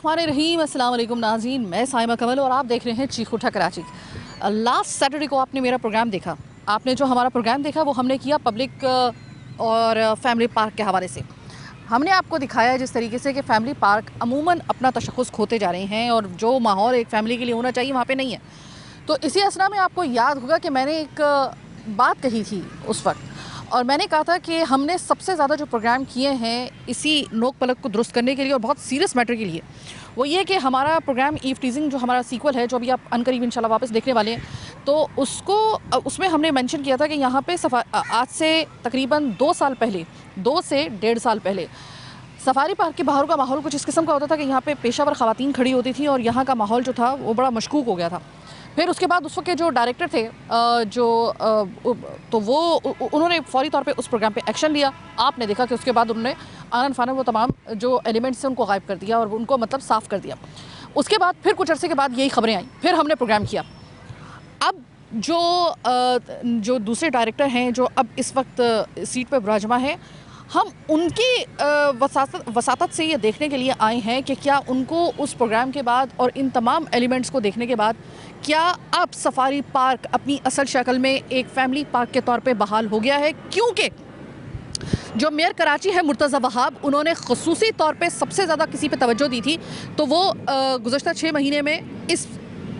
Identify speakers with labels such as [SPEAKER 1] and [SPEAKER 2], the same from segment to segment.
[SPEAKER 1] बिस्मिल्लाहिर्रहमानिर्रहीम। अस्सलाम वालेकुम नाज़रीन, मैं साइमा कमल और आप देख रहे हैं चीख उठा कराची। लास्ट सैटरडे को आपने मेरा प्रोग्राम देखा। आपने जो हमारा प्रोग्राम देखा वो हमने किया पब्लिक और फैमिली पार्क के हवाले से। हमने आपको दिखाया जिस तरीके से कि फ़ैमिली पार्क अमूमन अपना तशख़्ख़ुस खोते जा रहे हैं और जो माहौल एक फ़ैमिली के लिए होना चाहिए वहाँ पे नहीं है। तो इसी असना में आपको याद होगा कि मैंने एक बात कही थी उस वक्त, और मैंने कहा था कि हमने सबसे ज़्यादा जो प्रोग्राम किए हैं इसी नोक पलक को दुरुस्त करने के लिए और बहुत सीरियस मैटर के लिए, वो ये कि हमारा प्रोग्राम ईव टीजिंग जो हमारा सीक्वल है, जो अभी आप अनकरीब इंशाल्लाह वापस देखने वाले हैं, तो उसमें हमने मेंशन किया था कि यहाँ पे आज से तकरीबन 2 साल पहले, 2 से 1.5 साल पहले सफारी पार्क के बाहर का माहौल कुछ इस किस्म का होता था कि यहाँ पे पेशावर ख़वातीन खड़ी होती थी और यहाँ का माहौल जो था वो बड़ा मशकूक हो गया था। फिर उसके बाद उस वक्त के जो डायरेक्टर थे तो वो उन्होंने फ़ौरी तौर पे उस प्रोग्राम पे एक्शन लिया। आपने देखा कि उसके बाद उन्होंने आनन फानन वो तमाम जो एलिमेंट्स थे उनको गायब कर दिया और उनको मतलब साफ़ कर दिया। उसके बाद फिर कुछ अर्से के बाद यही खबरें आई, फिर हमने प्रोग्राम किया। अब जो दूसरे डायरेक्टर हैं जो अब इस वक्त सीट पर विराजमान हैं, हम उनकी वसातत से ये देखने के लिए आए हैं कि क्या उनको उस प्रोग्राम के बाद और इन तमाम एलिमेंट्स को देखने के बाद क्या अब सफारी पार्क अपनी असल शक्ल में एक फ़ैमिली पार्क के तौर पे बहाल हो गया है। क्योंकि जो मेयर कराची है मुर्तज़ा वहाब, उन्होंने ख़ुसूसी तौर पे सबसे ज़्यादा किसी पे तवज्जो दी थी तो वो गुज़श्ता 6 महीने में इस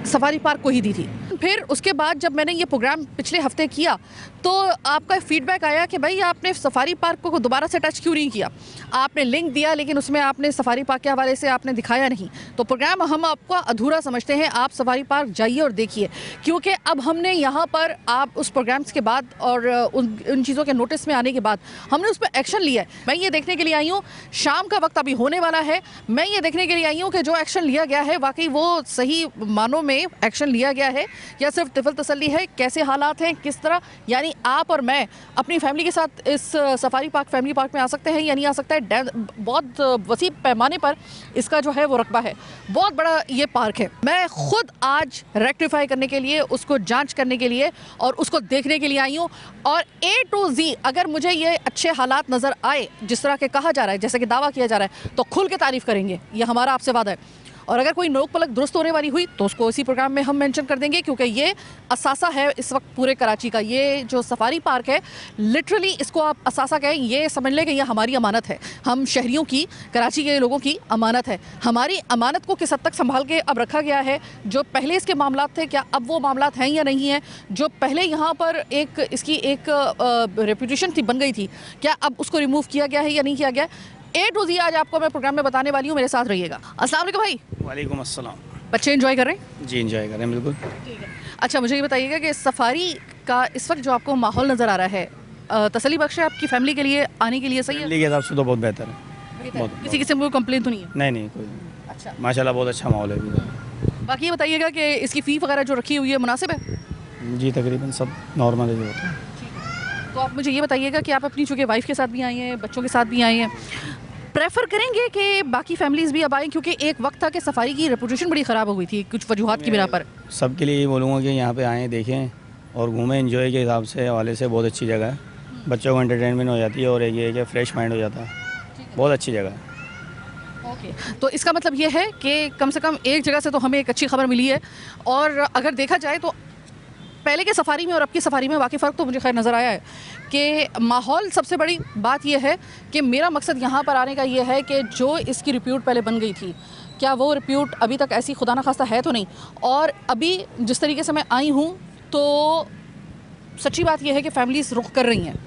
[SPEAKER 1] सफारी पार्क को ही दी थी। फिर उसके बाद जब मैंने ये प्रोग्राम पिछले हफ्ते किया तो आपका फीडबैक आया कि भाई आपने सफारी पार्क को दोबारा से टच क्यों नहीं किया। आपने लिंक दिया लेकिन उसमें आपने सफारी पार्क के हवाले से आपने दिखाया नहीं। तो प्रोग्राम हम आपका अधूरा समझते हैं। आप सफारी पार्क जाइए और देखिए, क्योंकि अब हमने यहाँ पर आप उस प्रोग्राम्स के बाद और उन चीज़ों के नोटिस में आने के बाद हमने उस पर एक्शन लिया है। मैं ये देखने के लिए आई हूँ, शाम का वक्त अभी होने वाला है, मैं ये देखने के लिए आई हूँ कि जो एक्शन लिया गया है वाकई वो सही मानों में एक्शन लिया गया है या सिर्फ तिफल तसल्ली है। कैसे हालात हैं, किस तरह, यानी आप और मैं अपनी फैमिली के साथ इस सफारी पार्क फैमिली पार्क में आ सकते हैं या नहीं आ सकता है। बहुत वसी पैमाने पर इसका जो है वो रकबा है, बहुत बड़ा ये पार्क है। मैं खुद आज रेक्टिफाई करने के लिए, उसको जांच करने के लिए और उसको देखने के लिए आई हूँ। और A to Z अगर मुझे ये अच्छे हालात नज़र आए जिस तरह के कहा जा रहा है, जैसे कि दावा किया जा रहा है, तो खुल के तारीफ़ करेंगे, ये हमारा आपसे वादा है। और अगर कोई नोक पलक दुरुस्त होने वाली हुई तो उसको इसी प्रोग्राम में हम मेंशन कर देंगे, क्योंकि ये असासा है इस वक्त पूरे कराची का। ये जो सफारी पार्क है, लिटरली इसको आप असासा कहें, ये समझ लें कि ये हमारी अमानत है, हम शहरियों की, कराची के लोगों की अमानत है। हमारी अमानत को किस हद तक संभाल के अब रखा गया है। जो पहले इसके मामलात थे, क्या अब वो मामलात हैं या नहीं हैं। जो पहले यहाँ पर इसकी एक रेपुटेशन थी, बन गई थी, क्या अब उसको रिमूव किया गया है या नहीं किया गया। A to Z आज आपको मैं प्रोग्राम में बताने वाली हूँ, मेरे साथ रहिएगा। अस्सलाम वालेकुम भाई।
[SPEAKER 2] वालेकुम अस्सलाम।
[SPEAKER 1] बच्चे एंजॉय कर रहे हैं?
[SPEAKER 2] जी एंजॉय कर रहे हैं बिल्कुल।
[SPEAKER 1] ठीक है। अच्छा, मुझे ये बताइएगा कि सफारी का इस वक्त जो आपको माहौल नज़र आ रहा है, तसल्ली बख्श है आपकी फैमिली के लिए, आने के लिए सही है?
[SPEAKER 2] फैमिली के हिसाब से तो बहुत बेहतर है।
[SPEAKER 1] किसी किस्म की कंप्लेन तो नहीं है?
[SPEAKER 2] नहीं कोई नहीं।
[SPEAKER 1] अच्छा,
[SPEAKER 2] माशाल्लाह बहुत अच्छा माहौल है।
[SPEAKER 1] बाकी ये बताइएगा कि इसकी फ़ी वगैरह जो रखी हुई है मुनासिब है?
[SPEAKER 2] जी तकरीबन सब नॉर्मल है जो होता है।
[SPEAKER 1] तो आप मुझे ये बताइएगा कि आप अपनी चूँकि वाइफ के साथ भी आई हैं, बच्चों के साथ भी आई हैं, प्रेफर करेंगे कि बाकी फैमिलीज़ भी अब आएँ, क्योंकि एक वक्त था कि सफारी की रेपुटेशन बड़ी ख़राब हो गई थी कुछ वजूहात की बिना पर।
[SPEAKER 2] सबके लिए ये बोलूँगा कि यहाँ पे आएँ, देखें और घूमें। एंजॉय के हिसाब से हवाले से बहुत अच्छी जगह है। बच्चों को एंटरटेनमेंट हो जाती है और ये है कि फ्रेश माइंड हो जाता है। बहुत अच्छी जगह है।
[SPEAKER 1] ओके, तो इसका मतलब ये है कि कम से कम एक जगह से तो हमें एक अच्छी खबर मिली है। और अगर देखा जाए तो पहले के सफारी में और अब की सफारी में वाकई फ़र्क तो मुझे खैर नज़र आया है कि माहौल, सबसे बड़ी बात यह है कि मेरा मकसद यहाँ पर आने का ये है कि जो इसकी रिप्यूट पहले बन गई थी, क्या वो रिप्यूट अभी तक ऐसी खुदा न खास्ता है तो नहीं। और अभी जिस तरीके से मैं आई हूँ तो सच्ची बात यह है कि फैमिलीज़ रुख कर रही हैं।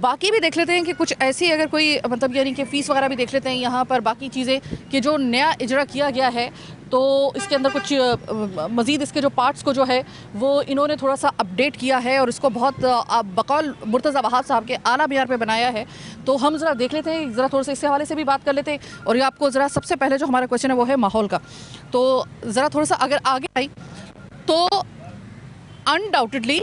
[SPEAKER 1] बाकी भी देख लेते हैं कि कुछ ऐसी अगर कोई मतलब यानी कि फ़ीस वगैरह भी देख लेते हैं यहाँ पर, बाकी चीज़ें कि जो नया इजरा किया गया है तो इसके अंदर कुछ मज़ीद इसके जो पार्ट्स को जो है वो इन्होंने थोड़ा सा अपडेट किया है और इसको बहुत बकौल मुर्तज़ा वहाब साहब के आला मियार पे बनाया है। तो हम ज़रा देख लेते हैं, ज़रा थोड़ा सा इसके हवाले से भी बात कर लेते हैं। और ये आपको ज़रा सबसे पहले जो हमारा क्वेश्चन है वो है माहौल का। तो ज़रा थोड़ा सा अगर आगे आई तो अनडाउटेडली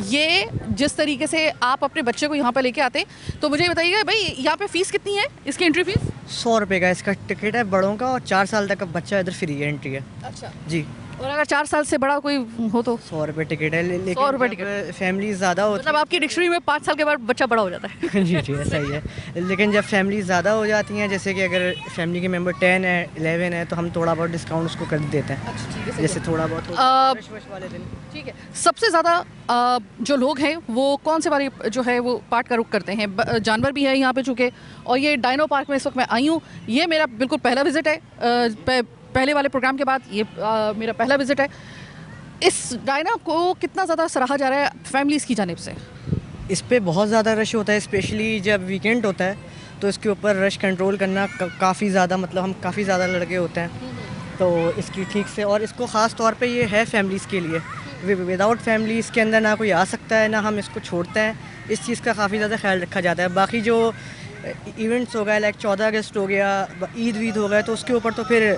[SPEAKER 1] ये जिस तरीके से आप अपने बच्चे को यहाँ पर लेके आते, तो मुझे बताइएगा भाई यहाँ पे फ़ीस कितनी है, इसकी एंट्री फ़ीस?
[SPEAKER 3] 100 रुपये का इसका टिकट है बड़ों का और 4 साल तक का बच्चा इधर फ्री है, एंट्री है।
[SPEAKER 1] अच्छा
[SPEAKER 3] जी।
[SPEAKER 1] और अगर 4 साल से बड़ा कोई हो तो
[SPEAKER 3] 100 रुपये टिकट है,
[SPEAKER 1] 100 रुपये
[SPEAKER 3] लेकिन फैमिली ज़्यादा होती
[SPEAKER 1] मतलब आपकी डिक्शनरी में 5 साल के बाद बच्चा बड़ा हो जाता है।
[SPEAKER 3] है जी ऐसा ही है। लेकिन जब फैमिली ज़्यादा हो जाती हैं, जैसे कि अगर फैमिली के मेंबर 10 है 11 है, तो हम थोड़ा बहुत डिस्काउंट उसको कर देते हैं,
[SPEAKER 1] अच्छा ठीक है,
[SPEAKER 3] जैसे थोड़ा बहुत रश वाले दिन।
[SPEAKER 1] ठीक है। सबसे ज़्यादा जो लोग हैं वो कौन से वाले जो है वो पार्ट का रुख करते हैं? जानवर भी है यहाँ पे चूँकि, और ये डायनो पार्क में इस वक्त मैं आई हूँ, ये मेरा बिल्कुल पहला विज़िट है। पहले वाले प्रोग्राम के बाद ये मेरा पहला विज़िट है। इस डायना को कितना ज़्यादा सराहा जा रहा है फैमिलीज़ की जानिब से?
[SPEAKER 3] इस पे बहुत ज़्यादा रश होता है, स्पेशली जब वीकेंड होता है, तो इसके ऊपर रश कंट्रोल करना काफ़ी ज़्यादा, मतलब हम काफ़ी ज़्यादा लड़के होते हैं, तो इसकी ठीक से, और इसको ख़ास तौर पे ये है फैमिलीज़ के लिए। विदाउट फैमिली इसके अंदर ना कोई आ सकता है, ना हम इसको छोड़ते हैं। इस चीज़ का काफ़ी ज़्यादा ख्याल रखा जाता है। बाकी जो इवेंट्स हो गए, लाइक 14 अगस्त हो गया, ईद वीद हो गया, तो उसके ऊपर तो फिर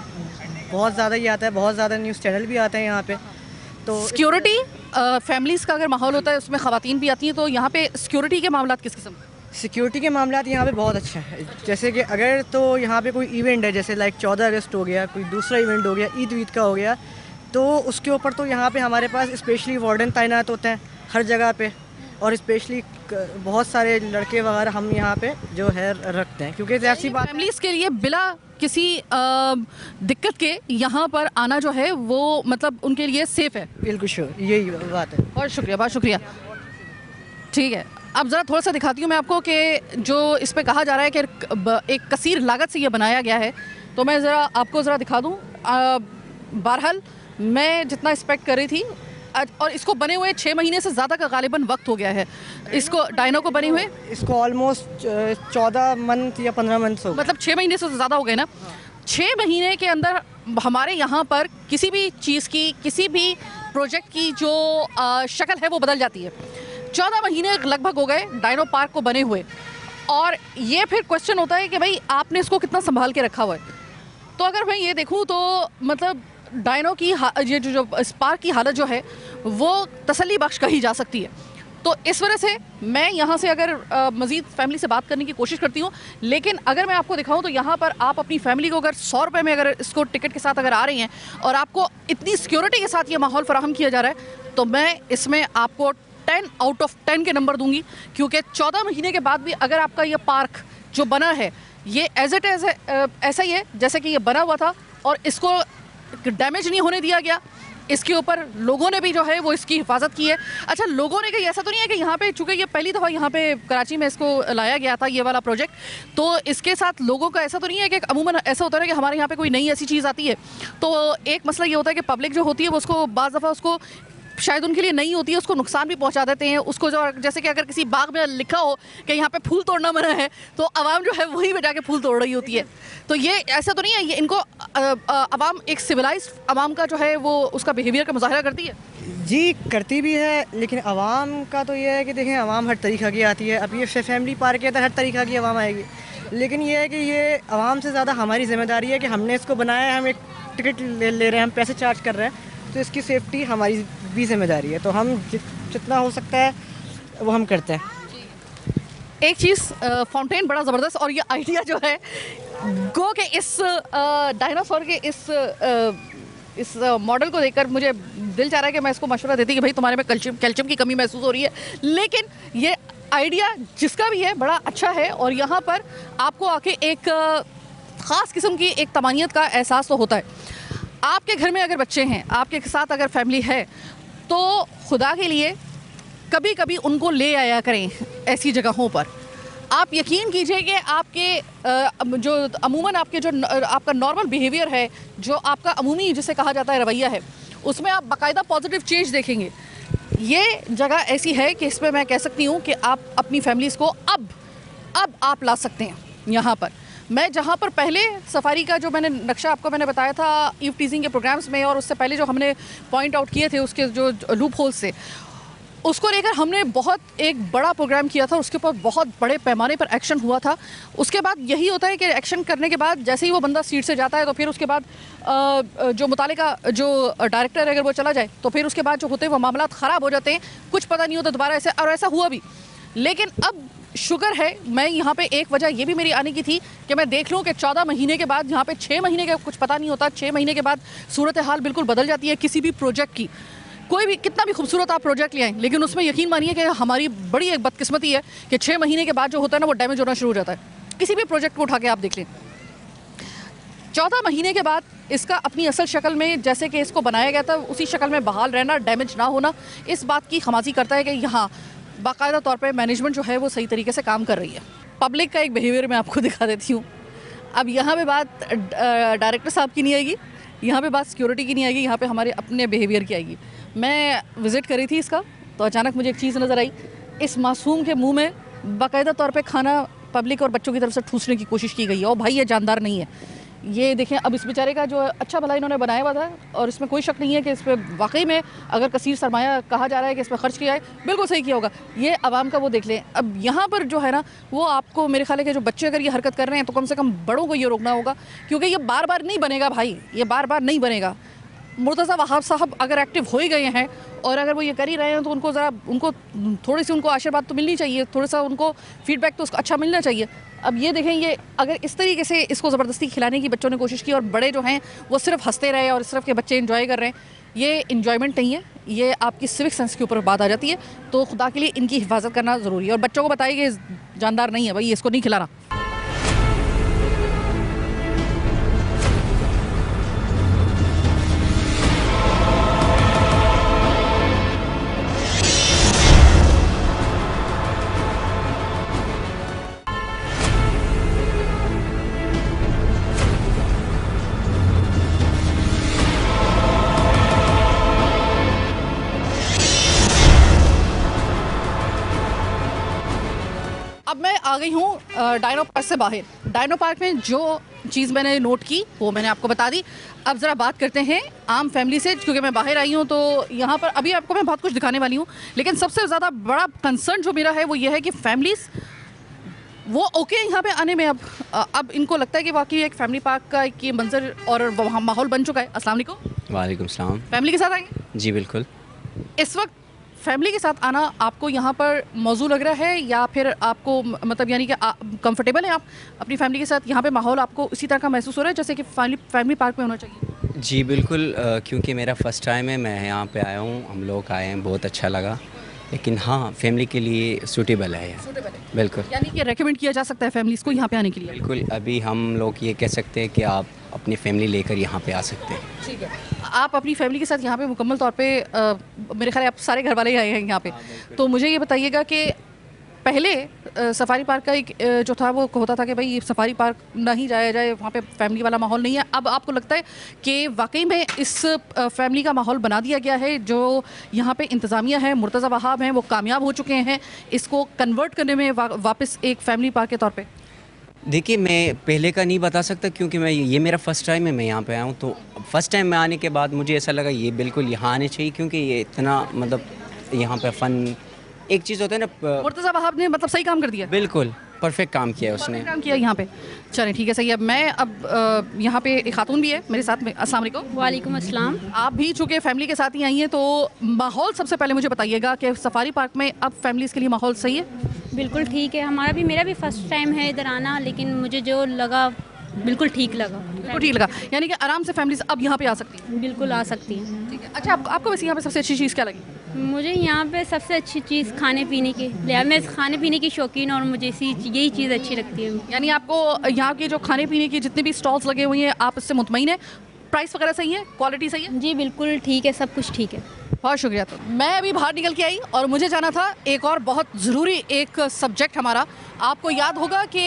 [SPEAKER 3] बहुत ज़्यादा ही आता है, बहुत ज़्यादा न्यूज़ चैनल भी आते हैं यहाँ पे। तो
[SPEAKER 1] सिक्योरिटी फैमिलीज़ का अगर माहौल होता है उसमें ख़वातीन भी आती हैं, तो यहाँ पे सिक्योरिटी के मामला किस किस्म?
[SPEAKER 3] सिक्योरिटी के मामला यहाँ पे बहुत अच्छे हैं। जैसे कि अगर तो यहाँ पे कोई इवेंट है, जैसे लाइक 14 अगस्त हो गया, कोई दूसरा इवेंट हो गया, ईद वीद का हो गया, तो उसके ऊपर तो यहाँ पे हमारे पास स्पेशली वार्डन तैनात होते हैं हर जगह पे, और स्पेशली बहुत सारे लड़के वगैरह हम यहाँ पे जो है रखते हैं, क्योंकि ऐसी बात
[SPEAKER 1] फैमिलीज़ के लिए बिला किसी दिक्कत के यहाँ पर आना जो है वो मतलब उनके लिए सेफ़ है।
[SPEAKER 3] बिल्कुल श्योर, यही बात है।
[SPEAKER 1] बहुत शुक्रिया, बहुत शुक्रिया। ठीक है, अब ज़रा थोड़ा सा दिखाती हूँ मैं आपको कि जो इस पे कहा जा रहा है कि एक कसीर लागत से ये बनाया गया है, तो मैं ज़रा आपको ज़रा दिखा दूँ। बहरहाल मैं जितना एक्सपेक्ट कर रही थी, और इसको बने हुए 6 महीने से ज़्यादा का गालिबन वक्त हो गया है इसको, डायनो को बने हुए।
[SPEAKER 3] इसको ऑलमोस्ट 14 मंथ या 15 मंथ हो,
[SPEAKER 1] मतलब 6 महीने से ज़्यादा हो गए ना। 6 महीने के अंदर हमारे यहाँ पर किसी भी चीज़ की, किसी भी प्रोजेक्ट की जो शक्ल है वो बदल जाती है। 14 महीने लगभग हो गए डायनो पार्क को बने हुए, और ये फिर क्वेश्चन होता है कि भाई आपने इसको कितना संभाल के रखा हुआ है। तो अगर मैं ये देखूँ तो मतलब डायनो की ये जो इस पार्क की हालत जो है वो तसल्ली बख्श कही जा सकती है। तो इस वजह से मैं यहाँ से अगर मज़ीद फैमिली से बात करने की कोशिश करती हूँ, लेकिन अगर मैं आपको दिखाऊँ तो यहाँ पर आप अपनी फैमिली को अगर 100 रुपये में अगर इसको टिकट के साथ अगर आ रही हैं और आपको इतनी सिक्योरिटी के साथ ये माहौल फराहम किया जा रहा है, तो मैं इसमें आपको 10 आउट ऑफ 10 के नंबर दूंगी, क्योंकि 14 महीने के बाद भी अगर आपका ये पार्क जो बना है ये एज इट एज ऐसा ही है जैसे कि ये बना हुआ था, और इसको डैमेज नहीं होने दिया गया। इसके ऊपर लोगों ने भी जो है वो इसकी हिफाजत की है। अच्छा, लोगों ने कहा ऐसा तो नहीं है कि यहाँ पे, चूँकि ये पहली दफ़ा यहाँ पे कराची में इसको लाया गया था ये वाला प्रोजेक्ट, तो इसके साथ लोगों का ऐसा तो नहीं है कि अमूमन ऐसा होता है कि हमारे यहाँ पे कोई नई ऐसी चीज़ आती है तो एक मसला ये होता है कि पब्लिक जो होती है वो उसको बाज़ दफ़ा उसको शायद उनके लिए नहीं होती है, उसको नुकसान भी पहुंचा देते हैं उसको। जो जैसे कि अगर किसी बाग में लिखा हो कि यहाँ पे फूल तोड़ना मना है, तो आवाम जो है वहीं पे जाके फूल तोड़ रही होती है। तो ये ऐसा तो नहीं है, ये इनको आवाम एक सिविलाइज्ड आवाम का जो है वो उसका बिहेवियर का मुजाहरा करती है
[SPEAKER 3] जी, करती भी है। लेकिन आवाम का तो ये है कि देखें, आवाम हर तरीक़ा की आती है। अब ये फैमिली पार्क के अंदर हर तरीक़ा की आवाम आएगी, लेकिन ये है कि ये आवाम से ज़्यादा हमारी जिम्मेदारी है कि हमने इसको बनाया है, हम एक टिकट ले रहे हैं, हम पैसे चार्ज कर रहे हैं, तो इसकी सेफ्टी हमारी भी जिम्मेदारी है। तो हम जितना हो सकता है वो हम करते हैं।
[SPEAKER 1] एक चीज़ फाउंटेन बड़ा ज़बरदस्त, और ये आइडिया जो है गो के इस डायनासोर के इस मॉडल को देखकर मुझे दिल चाह रहा है कि मैं इसको मशवरा देती कि भाई तुम्हारे में कैल्शियम की कमी महसूस हो रही है, लेकिन ये आइडिया जिसका भी है बड़ा अच्छा है। और यहाँ पर आपको आके एक ख़ास किस्म की एक तमानियत का एहसास तो होता है। आपके घर में अगर बच्चे हैं, आपके साथ अगर फैमिली है, तो खुदा के लिए कभी कभी उनको ले आया करें ऐसी जगहों पर। आप यकीन कीजिए कि आपके जो अमूमन आपके जो आपका नॉर्मल बिहेवियर है, जो आपका अमूमी जिसे कहा जाता है रवैया है, उसमें आप बाकायदा पॉजिटिव चेंज देखेंगे। ये जगह ऐसी है कि इसमें मैं कह सकती हूँ कि आप अपनी फैमिलीज़ को अब आप ला सकते हैं यहाँ पर। मैं जहाँ पर पहले सफारी का जो मैंने नक्शा आपको मैंने बताया था ईव टीजिंग के प्रोग्राम्स में, और उससे पहले जो हमने पॉइंट आउट किए थे उसके जो लूप होल्स से, उसको लेकर हमने बहुत एक बड़ा प्रोग्राम किया था, उसके ऊपर बहुत बड़े पैमाने पर एक्शन हुआ था। उसके बाद यही होता है कि एक्शन करने के बाद जैसे ही वो बंदा सीट से जाता है, तो फिर उसके बाद जो मुतालिका जो डायरेक्टर है अगर वो चला जाए, तो फिर उसके बाद जो होते हैं वो मामला ख़राब हो जाते हैं, कुछ पता नहीं होता दोबारा ऐसे, और ऐसा हुआ भी। लेकिन अब शुगर है, मैं यहाँ पे एक वजह ये भी मेरी आने की थी कि मैं देख लूँ कि 14 महीने के बाद, यहाँ पे 6 महीने का कुछ पता नहीं होता, 6 महीने के बाद सूरत हाल बिल्कुल बदल जाती है किसी भी प्रोजेक्ट की। कोई भी कितना भी खूबसूरत आप प्रोजेक्ट ले आएँ, लेकिन उसमें यकीन मानिए कि हमारी बड़ी एक बदकिस्मती है कि 6 महीने के बाद जो होता है ना वो डैमेज होना शुरू हो जाता है। किसी भी प्रोजेक्ट को उठा के आप देख लें, 14 महीने के बाद इसका अपनी असल शक्ल में जैसे कि इसको बनाया गया था उसी शक्ल में बहाल रहना, डैमेज ना होना, इस बात की खमाजी करता है कि यहाँ बाकायदा तौर पे मैनेजमेंट जो है वो सही तरीके से काम कर रही है। पब्लिक का एक बिहेवियर मैं आपको दिखा देती हूँ। अब यहाँ पे बात डायरेक्टर साहब की नहीं आएगी, यहाँ पे बात सिक्योरिटी की नहीं आएगी, यहाँ पे हमारे अपने बिहेवियर की आएगी। मैं विज़िट करी थी इसका, तो अचानक मुझे एक चीज़ नज़र आई, इस मासूम के मुँह में बाकायदा तौर पर खाना पब्लिक और बच्चों की तरफ से ठूसने की कोशिश की गई है। और भाई ये जानदार नहीं है, ये देखें। अब इस बेचारे का जो अच्छा भला इन्होंने बनाया हुआ था, और इसमें कोई शक नहीं है कि इस पर वाकई में अगर कसीर सरमाया कहा जा रहा है कि इस पर खर्च किया है, बिल्कुल सही किया होगा। ये आवाम का वो देख लें। अब यहाँ पर जो है ना वो आपको मेरे ख्याल है कि जो बच्चे अगर ये हरकत कर रहे हैं तो कम से कम बड़ों को ये रोकना होगा, क्योंकि ये बार बार नहीं बनेगा भाई, ये बार बार नहीं बनेगा। मुर्तज़ा वहाब साहब अगर एक्टिव हो ही गए हैं और अगर वो ये कर ही रहे हैं तो उनको ज़रा उनको थोड़ी सी उनको आशीर्वाद तो मिलनी चाहिए, थोड़ा सा उनको फीडबैक तो उसका अच्छा मिलना चाहिए। अब ये देखें, ये अगर इस तरीके से इसको ज़बरदस्ती खिलाने की बच्चों ने कोशिश की और बड़े जो हैं वो सिर्फ हंसते रहे और सिर्फ के बच्चे इंजॉय कर रहे हैं, ये इंजॉयमेंट नहीं है, ये आपकी सिविक सेंस के ऊपर बात आ जाती है। तो खुदा के लिए इनकी हिफाजत करना ज़रूरी है और बच्चों को बताइए कि जानदार नहीं है भाई, इसको नहीं खिलाना। अब मैं आ गई हूँ डायनो पार्क से बाहर। डायनो पार्क में जो चीज़ मैंने नोट की वो मैंने आपको बता दी। अब ज़रा बात करते हैं आम फैमिली से, क्योंकि मैं बाहर आई हूँ तो यहाँ पर अभी आपको मैं बहुत कुछ दिखाने वाली हूँ, लेकिन सबसे ज़्यादा बड़ा कंसर्न जो मेरा है वो ये है कि फैमिलीज़ वो ओके यहाँ पे आने में। अब इनको लगता है कि वाकई एक फैमिली पार्क का एक ये मंजर और वहाँ माहौल बन चुका है। अस्सलाम वालेकुम।
[SPEAKER 4] वालेकुम सलाम।
[SPEAKER 1] फैमिली के साथ आएंगे?
[SPEAKER 4] जी बिल्कुल।
[SPEAKER 1] इस वक्त फैमिली के साथ आना आपको यहाँ पर मौजू लग रहा है या फिर आपको मतलब यानी कि कंफर्टेबल है आप अपनी फैमिली के साथ? यहाँ पे माहौल आपको इसी तरह का महसूस हो रहा है जैसे कि फैमिली पार्क में होना चाहिए?
[SPEAKER 4] जी बिल्कुल, क्योंकि मेरा फ़र्स्ट टाइम है, मैं यहाँ पे आया हूँ, हम लोग आए हैं, बहुत अच्छा लगा। लेकिन हाँ, फैमिली के लिए सूटेबल है।
[SPEAKER 1] सूटेबल है
[SPEAKER 4] बिल्कुल,
[SPEAKER 1] यानी कि रेकमेंड किया जा सकता है फैमिलीज़ को यहाँ पे आने के लिए?
[SPEAKER 4] बिल्कुल। अभी हम लोग ये कह सकते हैं कि आप अपनी फैमिली लेकर यहाँ पे आ सकते हैं।
[SPEAKER 1] ठीक है, आप अपनी फैमिली के साथ यहाँ पे मुकम्मल तौर पे मेरे ख्याल है आप सारे घर वाले ही आए हैं यहाँ पे। तो मुझे ये बताइएगा कि पहले सफारी पार्क का एक जो था वो होता था कि भाई ये सफारी पार्क नहीं जाया जाए, वहाँ पे फैमिली वाला माहौल नहीं है। अब आपको लगता है कि वाकई में इस फैमिली का माहौल बना दिया गया है? जो यहाँ पे इंतज़ामिया है, मुर्तज़ा वहाब हैं, वो कामयाब हो चुके हैं इसको कन्वर्ट करने में वापस एक फैमिली पार्क के तौर पर?
[SPEAKER 4] देखिए, मैं पहले का नहीं बता सकता क्योंकि ये मेरा फ़र्स्ट टाइम है, मैं यहाँ पे आया हूँ। तो फ़र्स्ट टाइम में आने के बाद मुझे ऐसा लगा ये बिल्कुल यहाँ आने चाहिए, क्योंकि ये इतना मतलब यहाँ पे फ़न एक चीज़ होता है ना।
[SPEAKER 1] मुर्तज़ा वहाब ने मतलब सही काम कर दिया,
[SPEAKER 4] बिल्कुल परफेक्ट काम किया है उसने।
[SPEAKER 1] काम किया यहाँ पे। चलें ठीक है, सही है। मैं अब यहाँ पे एक खातून भी है मेरे साथ में। अस्सलाम वालेकुम।
[SPEAKER 5] वालेकुम अस्सलाम।
[SPEAKER 1] आप भी चूँकि फैमिली के साथ ही आई हैं तो माहौल सबसे पहले मुझे बताइएगा कि सफारी पार्क में अब फैमिलीज़ के लिए माहौल सही है?
[SPEAKER 5] बिल्कुल ठीक है, मेरा भी फ़र्स्ट टाइम है इधर आना, लेकिन मुझे जो लगा बिल्कुल ठीक लगा।
[SPEAKER 1] बिल्कुल ठीक लगा, यानी कि आराम से फैमिलीज़ अब यहाँ पे आ सकती हैं?
[SPEAKER 5] बिल्कुल आ सकती हैं।
[SPEAKER 1] ठीक है। अच्छा, आपको वैसे यहाँ पे सबसे अच्छी चीज़ क्या लगी?
[SPEAKER 5] मुझे यहाँ पे सबसे अच्छी चीज़ खाने पीने की, मैं खाने पीने की शौकीन और मुझे यही चीज़ अच्छी लगती है।
[SPEAKER 1] यानी आपको यहाँ के जो खाने पीने की जितने भी स्टॉल्स लगे हुए हैं आप इससे मुतमईन हैं? प्राइस वगैरह सही है, क्वालिटी सही है?
[SPEAKER 5] जी बिल्कुल ठीक है, सब कुछ ठीक है।
[SPEAKER 1] बहुत शुक्रिया। तो मैं अभी बाहर निकल के आई और मुझे जाना था एक और बहुत ज़रूरी एक सब्जेक्ट हमारा। आपको याद होगा कि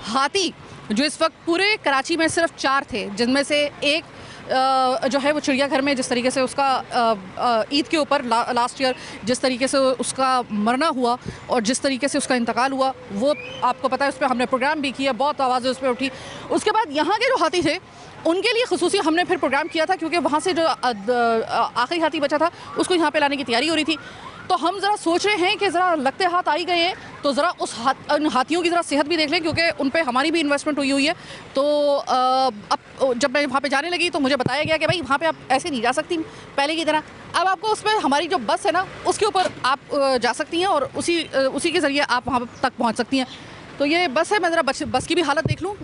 [SPEAKER 1] हाथी जो इस वक्त पूरे कराची में सिर्फ 4 थे, जिनमें से एक जो है वो चिड़ियाघर में जिस तरीके से उसका ईद के ऊपर लास्ट ईयर जिस तरीके से उसका मरना हुआ और जिस तरीके से उसका इंतकाल हुआ वो आपको पता है, उस पर हमने प्रोग्राम भी किया, बहुत आवाज़ें उस पर उठी। उसके बाद यहाँ के जो हाथी थे उनके लिए खुसूसी हमने फिर प्रोग्राम किया था, क्योंकि वहाँ से जो आखिरी हाथी बचा था उसको यहाँ पे लाने की तैयारी हो रही थी। तो हम ज़रा सोच रहे हैं कि ज़रा लगते हाथ आ ही गए हैं तो ज़रा उन हाथियों की ज़रा सेहत भी देख लें, क्योंकि उन पे हमारी भी इन्वेस्टमेंट हुई है। तो अब जब मैं वहाँ पे जाने लगी तो मुझे बताया गया कि भाई वहाँ पे आप ऐसे नहीं जा सकती पहले की तरह। अब आपको उसमें हमारी जो बस है ना उसके ऊपर आप जा सकती हैं और उसी के ज़रिए आप वहाँ तक पहुँच सकती हैं। तो ये बस है, मैं ज़रा बस की भी हालत देख लूँ।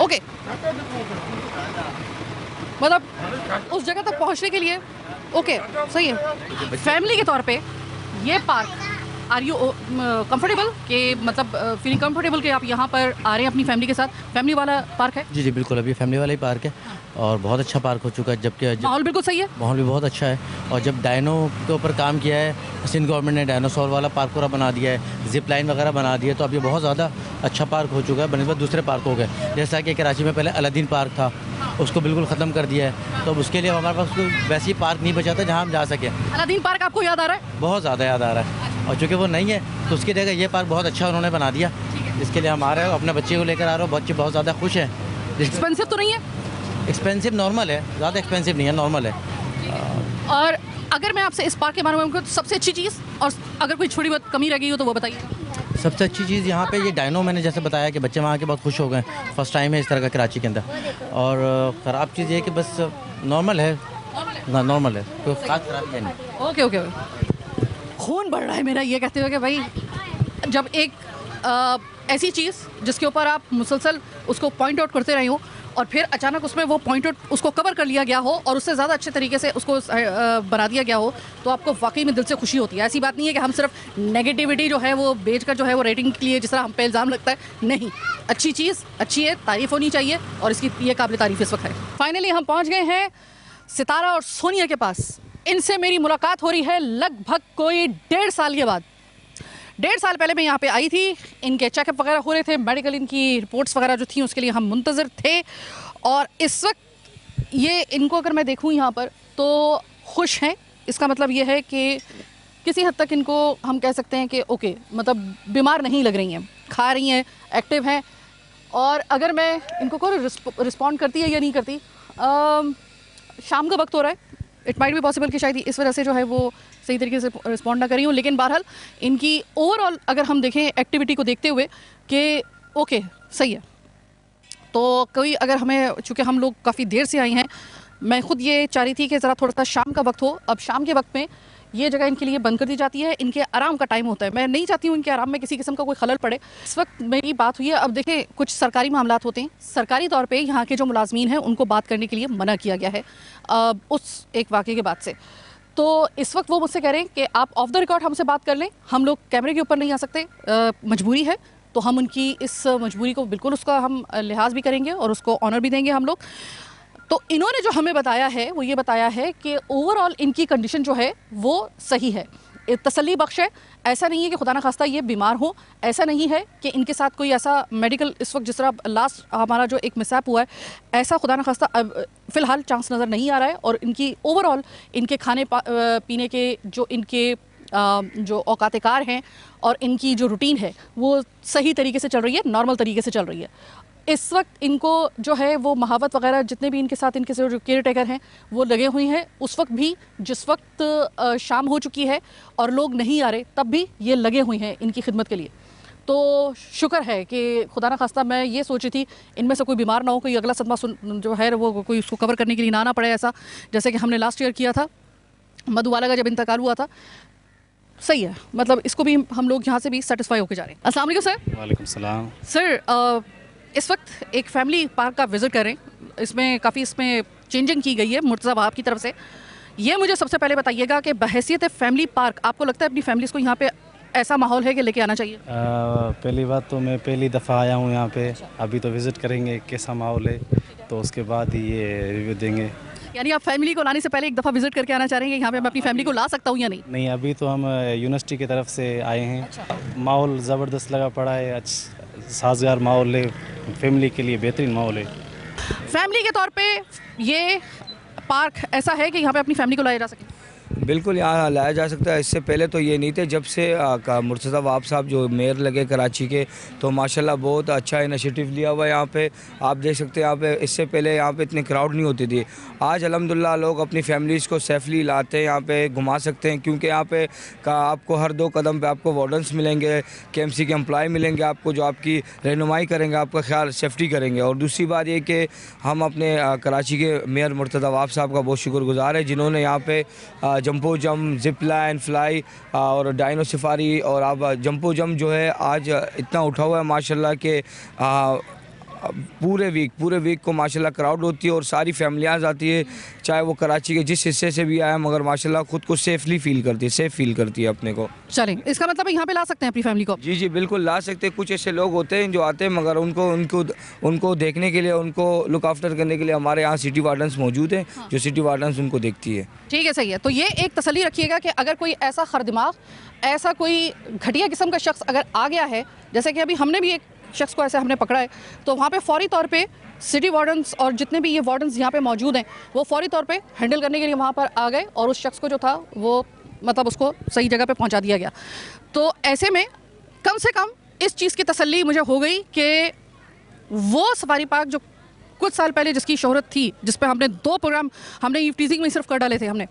[SPEAKER 1] ओके, मतलब उस जगह तक पहुंचने के लिए ओके सही है। फैमिली के तौर पे ये पार्क आर यू कंफर्टेबल कि मतलब फीलिंग कंफर्टेबल कि आप यहाँ पर आ रहे हैं अपनी फैमिली के साथ? फैमिली वाला पार्क है?
[SPEAKER 6] जी जी बिल्कुल, अभी फैमिली वाला ही पार्क है और बहुत अच्छा पार्क हो चुका है। जबकि
[SPEAKER 1] माहौल बिल्कुल सही है,
[SPEAKER 6] माहौल भी बहुत अच्छा है। और जब डायनो के ऊपर काम किया है सिंध गवर्नमेंट ने, डायनासोर वाला पार्क पूरा बना दिया है, जिप लाइन वगैरह बना दिया है, तो अब ये बहुत ज़्यादा अच्छा पार्क हो चुका है बनस्बत दूसरे पार्क हो गए। जैसा कि कराची में पहले अलादीन पार्क था, उसको बिल्कुल ख़त्म कर दिया है, तो अब उसके लिए हमारे पास कोई वैसी पार्क नहीं बचा था जहाँ हम जा सकें।
[SPEAKER 1] अलादीन पार्क आपको याद आ रहा है?
[SPEAKER 6] बहुत ज़्यादा याद आ रहा है, और चूँकि वो नहीं है तो उसकी जगह ये पार्क बहुत अच्छा उन्होंने बना दिया, इसके लिए हम आ रहे हैं, अपने बच्चे को लेकर आ रहे हो, बच्चे बहुत ज़्यादा खुश हैं।
[SPEAKER 1] एक्सपेंसिव तो नहीं है?
[SPEAKER 6] एक्सपेंसिव नॉर्मल है, ज़्यादा एक्सपेंसिव नहीं है, नॉर्मल है।
[SPEAKER 1] और अगर मैं आपसे इस पार्क के बारे में कहूँ तो सबसे अच्छी चीज़, और अगर कोई छोटी बहुत कमी रह गई हो तो वो बताइए।
[SPEAKER 6] सबसे अच्छी चीज़ यहाँ पे ये डायनो, मैंने जैसे बताया कि बच्चे वहाँ के बहुत खुश हो गए, फर्स्ट टाइम है इस तरह का कराची के अंदर। और ख़राब चीज़ ये कि बस नॉर्मल है, नॉर्मल है, कोई खास खराब है नहीं।
[SPEAKER 1] ओके ओके, खून बढ़ रहा है मेरा ये कहते हुए कि भाई जब एक ऐसी चीज़ जिसके ऊपर आप मुसलसल उसको पॉइंट आउट करते रहे हो और फिर अचानक उसमें वो पॉइंट आउट उसको कवर कर लिया गया हो और उससे ज़्यादा अच्छे तरीके से उसको बना दिया गया हो, तो आपको वाकई में दिल से खुशी होती है। ऐसी बात नहीं है कि हम सिर्फ नेगेटिविटी जो है वो बेच कर जो है वो रेटिंग के लिए जिस तरह हम पे इल्ज़ाम लगता है, नहीं, अच्छी चीज़ अच्छी है, तारीफ़ होनी चाहिए और इसकी ये काबिल तारीफ़ इस वक्त है। फाइनली हम पहुँच गए हैं सितारा और सोनिया के पास। इनसे मेरी मुलाकात हो रही है लगभग कोई 1.5 साल के बाद। 1.5 साल पहले मैं यहाँ पे आई थी, इनके चेकअप वगैरह हो रहे थे, मेडिकल इनकी रिपोर्ट्स वगैरह जो थी उसके लिए हम मुंतज़िर थे। और इस वक्त ये इनको अगर मैं देखूँ यहाँ पर तो खुश हैं। इसका मतलब ये है कि किसी हद तक इनको हम कह सकते हैं कि ओके, मतलब बीमार नहीं लग रही हैं, खा रही हैं, एक्टिव हैं। और अगर मैं इनको कोई रिस्पॉन्ड करती है या नहीं करती, शाम का वक्त हो रहा है, इट माइट भी पॉसिबल कि शायद इस वजह से जो है वो सही तरीके से रिस्पॉन्ड ना करी हूँ। लेकिन बहरहाल इनकी ओवरऑल अगर हम देखें एक्टिविटी को देखते हुए कि ओके सही है। तो कोई अगर हमें, चूँकि हम लोग काफ़ी देर से आए हैं, मैं ख़ुद ये चाह रही थी कि ज़रा थोड़ा सा शाम का वक्त हो। अब शाम के वक्त में ये जगह इनके लिए बंद कर दी जाती है, इनके आराम का टाइम होता है। मैं नहीं चाहती हूँ इनके आराम में किसी किस्म का कोई खलल पड़े। इस वक्त मेरी बात हुई है, अब देखें कुछ सरकारी मामलात होते हैं, सरकारी तौर पे यहाँ के जो मुलाजमीन हैं उनको बात करने के लिए मना किया गया है उस एक वाक़े के बाद से। तो इस वक्त वो मुझसे कह रहे हैं कि आप ऑफ द रिकॉर्ड हमसे बात कर लें, हम लोग कैमरे के ऊपर नहीं आ सकते, मजबूरी है। तो हम उनकी इस मजबूरी को बिल्कुल उसका हम लिहाज भी करेंगे और उसको ऑनर भी देंगे हम लोग। तो इन्होंने जो हमें बताया है वो ये बताया है कि ओवरऑल इनकी कंडीशन जो है वो सही है, तसल्ली बख्श है। ऐसा नहीं है कि खुदा न खास्ता ये बीमार हो, ऐसा नहीं है कि इनके साथ कोई ऐसा मेडिकल इस वक्त जिस तरह लास्ट हमारा जो एक मिसहैप हुआ है, ऐसा खुदा न खास्ता फ़िलहाल चांस नज़र नहीं आ रहा है। और इनकी ओवरऑल इनके खाने पीने के जो इनके जो औकात कार हैं और इनकी जो रूटीन है वो सही तरीके से चल रही है, नॉर्मल तरीके से चल रही है। इस वक्त इनको जो है वो महावत वगैरह जितने भी इनके साथ इनके जो केयर टेकर हैं वो लगे हुए हैं। उस वक्त भी जिस वक्त शाम हो चुकी है और लोग नहीं आ रहे, तब भी ये लगे हुए हैं इनकी खिदमत के लिए। तो शुक्र है कि खुदा न खास्ता, मैं ये सोची थी इनमें से कोई बीमार ना हो, कोई अगला सदमा जो है वो कोई उसको कवर करने के लिए ना पड़े, ऐसा जैसे कि हमने लास्ट ईयर किया था मधुबाला का जब इंतकाल हुआ था। सही है, मतलब इसको भी हम लोग यहाँ से भी सेटिस्फाई होकर जा रहे हैं। अस्सलाम वालेकुम सर।
[SPEAKER 7] वालेकुम सलाम।
[SPEAKER 1] सर इस वक्त एक फैमिली पार्क का विज़िट कर रहे हैं, इसमें काफ़ी इसमें चेंजिंग की गई है मुर्तज़ा बाब की तरफ से। ये मुझे सबसे पहले बताइएगा कि बहैसियत फैमिली पार्क आपको लगता है अपनी फैमिलीज़ को यहाँ पे ऐसा माहौल है कि लेके आना चाहिए?
[SPEAKER 7] पहली बात तो मैं पहली दफ़ा आया हूँ यहाँ पे, अभी तो विज़िट करेंगे कैसा माहौल है, तो उसके बाद ही ये रिव्यू देंगे।
[SPEAKER 1] यानी आप फैमिली को लाने से पहले एक दफ़ा विज़िट करके आना चाह रहे हैं कि यहाँ पे मैं अपनी फैमिली को ला सकता हूँ या नहीं?
[SPEAKER 7] नहीं, अभी तो हम यूनिवर्सिटी की तरफ से आए हैं। माहौल ज़बरदस्त लगा पड़ा है, साजगार माहौल है, फैमिली के लिए बेहतरीन माहौल है।
[SPEAKER 1] फैमिली के तौर पे ये पार्क ऐसा है कि यहाँ पे अपनी फैमिली को लाया जा सके?
[SPEAKER 8] बिल्कुल यहाँ लाया जा सकता है। इससे पहले तो ये नहीं थे, जब से मुर्तज़ा वहाब साहब जो मेयर लगे कराची के, तो माशाल्लाह बहुत अच्छा इनिशिएटिव लिया हुआ है यहाँ पे। आप देख सकते हैं यहाँ पे, इससे पहले यहाँ पे इतनी क्राउड नहीं होती थी। आज अल्हम्दुलिल्लाह लोग अपनी फैमिलीज़ को सेफली लाते हैं, यहाँ पे घुमा सकते हैं, क्योंकि यहाँ पे आपको हर 2 कदम पे आपको वार्डन्स मिलेंगे, KMC के एम्प्लॉय मिलेंगे आपको, जो आपकी रहनुमाई करेंगे, आपका ख्याल सेफ्टी करेंगे। और दूसरी बात ये कि हम अपने कराची के मेयर मुर्तज़ा वहाब साहब का बहुत शुक्रगुज़ार है, जिन्होंने यहाँ पे जंपो जम, जिप लाइन, फ्लाई और डायनो सफारी, और अब जंपो जम जो है आज इतना उठा हुआ है माशाल्लाह के पूरे वीक को माशाल्लाह क्राउड होती है और सारी फैमिलियाँ आती है, चाहे वो कराची के जिस हिस्से से भी आए, मगर माशाल्लाह खुद को सेफ फील करती है अपने को।
[SPEAKER 1] चलें, इसका मतलब यहाँ पे ला सकते हैं अपनी फैमिली को?
[SPEAKER 8] जी बिल्कुल ला सकते हैं। कुछ ऐसे लोग होते हैं जो आते हैं, मगर उनको देखने के लिए, उनको लुक आफ्टर करने के लिए हमारे यहाँ सिटी वार्डन्स मौजूद हैं। हाँ। जो सिटी वार्डन्स उनको देखती है। ठीक
[SPEAKER 1] है, सही है। तो ये एक तसल्ली रखिएगा कि अगर कोई ऐसा खरदिमाग, ऐसा कोई घटिया किस्म का शख्स अगर आ गया है, जैसे कि अभी हमने भी एक शख्स को ऐसे हमने पकड़ा है, तो वहाँ पे फौरी तौर पे सिटी वार्डन्स और जितने भी ये वार्डन्स यहाँ पे मौजूद हैं, वो फौरी तौर पे हैंडल करने के लिए वहाँ पर आ गए और उस शख्स को जो था वो मतलब उसको सही जगह पे पहुँचा दिया गया। तो ऐसे में कम से कम इस चीज़ की तसल्ली मुझे हो गई कि वो सफारी पार्क जो कुछ साल पहले जिसकी शोहरत थी, जिस पर हमने 2 प्रोग्राम हमने ईव टीजिंग में सिर्फ कर डाले थे हमने,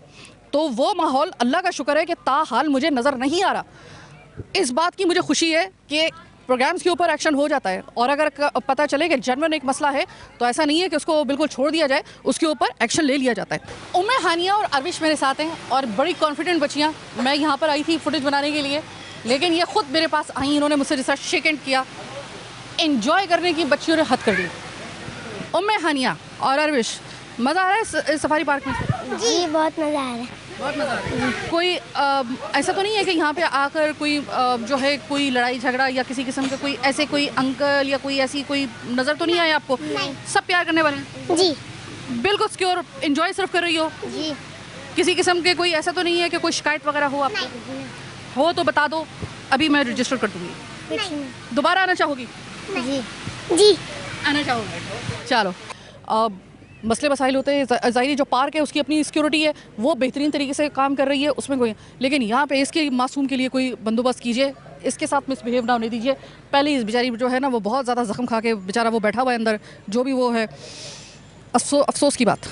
[SPEAKER 1] तो वो माहौल अल्लाह का शुक्र है कि ताहाल मुझे नज़र नहीं आ रहा। इस बात की मुझे खुशी है कि प्रोग्राम्स के ऊपर एक्शन हो जाता है, और अगर पता चले कि जेन्युइन एक मसला है तो ऐसा नहीं है कि उसको बिल्कुल छोड़ दिया जाए, उसके ऊपर एक्शन ले लिया जाता है। उम्मे हानिया और अरविश मेरे साथ हैं और बड़ी कॉन्फिडेंट बच्चियाँ। मैं यहाँ पर आई थी फुटेज बनाने के लिए, लेकिन ये ख़ुद मेरे पास आई, इन्होंने मुझसे जैसा शेक हैंड किया, इन्जॉय करने की बच्चियों ने हद कर दी। उम्मे हानिया और अरविश, मज़ा आ रहा है सफारी पार्क में?
[SPEAKER 9] जी बहुत मज़ा आ रहा है।
[SPEAKER 1] बहुत मज़ा आ रहा है। कोई ऐसा तो नहीं है कि यहाँ पे आकर कोई जो है कोई लड़ाई झगड़ा या किसी किस्म का कोई ऐसे कोई अंकल या कोई ऐसी कोई नज़र तो नहीं आया आपको?
[SPEAKER 9] नहीं।
[SPEAKER 1] सब प्यार करने वाले हैं?
[SPEAKER 9] जी
[SPEAKER 1] बिल्कुल सिक्योर, एंजॉय सिर्फ कर रही हो?
[SPEAKER 9] जी।
[SPEAKER 1] किसी किस्म के कोई ऐसा तो नहीं है कि कोई शिकायत वगैरह हो आपको? हो तो बता दो, अभी मैं रजिस्टर कर दूँगी। दोबारा आना चाहोगी?
[SPEAKER 9] जी जी
[SPEAKER 1] आना चाहोगी? चलो, मसले मसाइल होते हैं, ज़ाहिरी जो पार्क है उसकी अपनी सिक्योरिटी है, वो बेहतरीन तरीके से काम कर रही है, उसमें कोई, लेकिन यहाँ पे इसके मासूम के लिए कोई बंदोबस्त कीजिए, इसके साथ मिसबिहेव ना होने दीजिए। पहले इस बेचारी जो है ना वो बहुत ज़्यादा ज़ख्म खा के बेचारा वो बैठा हुआ है अंदर, जो भी वो है, अफसोस की बात।